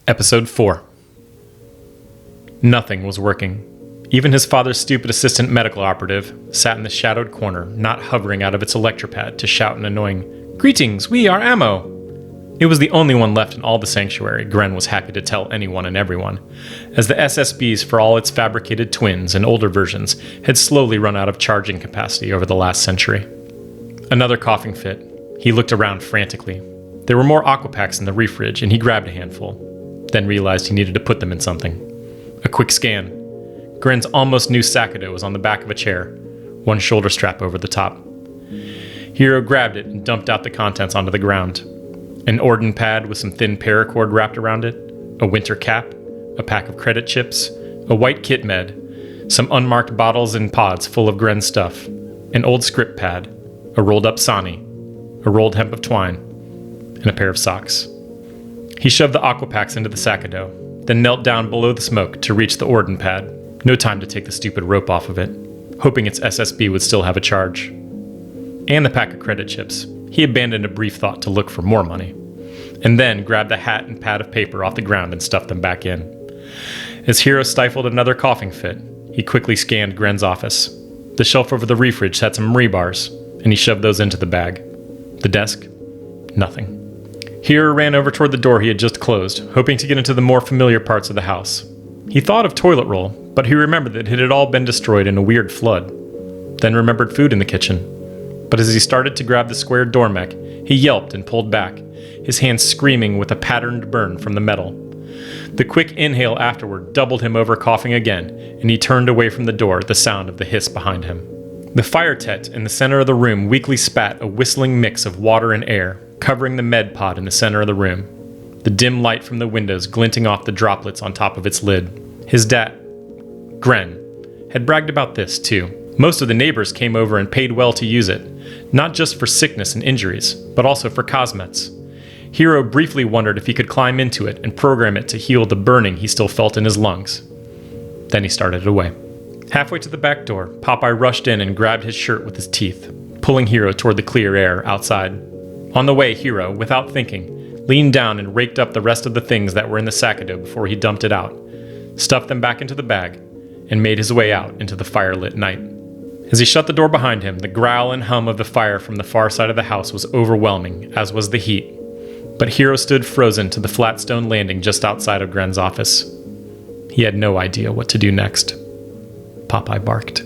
Episode 4. Nothing was working. Even his father's stupid assistant medical operative sat in the shadowed corner, not hovering out of its electropad to shout an annoying, "Greetings, we are Ammo!" It was the only one left in all the sanctuary, Gren was happy to tell anyone and everyone, as the SSBs for all its fabricated twins and older versions had slowly run out of charging capacity over the last century. Another coughing fit. He looked around frantically. There were more aquapacks in the refridge, and he grabbed a handful, then realized he needed to put them in something. A quick scan. Gren's almost new Sakado was on the back of a chair, one shoulder strap over the top. Hiro grabbed it and dumped out the contents onto the ground. An Orden pad with some thin paracord wrapped around it, a winter cap, a pack of credit chips, a white kit med, some unmarked bottles and pods full of Gren stuff, an old script pad, a rolled up sani, a rolled hemp of twine, and a pair of socks. He shoved the aquapacks into the Sakado, then knelt down below the smoke to reach the Orden pad. No time to take the stupid rope off of it, hoping its SSB would still have a charge. And the pack of credit chips. He abandoned a brief thought to look for more money, and then grabbed the hat and pad of paper off the ground and stuffed them back in. As Hiro stifled another coughing fit, he quickly scanned Gren's office. The shelf over the refridge had some rebars, and he shoved those into the bag. The desk? Nothing. Hiro ran over toward the door he had just closed, hoping to get into the more familiar parts of the house. He thought of toilet roll, but he remembered that it had all been destroyed in a weird flood. Then remembered food in the kitchen. But as he started to grab the square door mech, he yelped and pulled back, his hands screaming with a patterned burn from the metal. The quick inhale afterward doubled him over coughing again, and he turned away from the door at the sound of the hiss behind him. The fire tet in the center of the room weakly spat a whistling mix of water and air, covering the med pod in the center of the room, the dim light from the windows glinting off the droplets on top of its lid. His dad, Gren, had bragged about this too. Most of the neighbors came over and paid well to use it, not just for sickness and injuries, but also for cosmets. Hiro briefly wondered if he could climb into it and program it to heal the burning he still felt in his lungs. Then he started it away. Halfway to the back door, Popeye rushed in and grabbed his shirt with his teeth, pulling Hiro toward the clear air outside. On the way, Hiro, without thinking, leaned down and raked up the rest of the things that were in the Sakado before he dumped it out, stuffed them back into the bag, and made his way out into the fire-lit night. As he shut the door behind him, the growl and hum of the fire from the far side of the house was overwhelming, as was the heat. But Hiro stood frozen to the flat stone landing just outside of Gren's office. He had no idea what to do next. Popeye barked.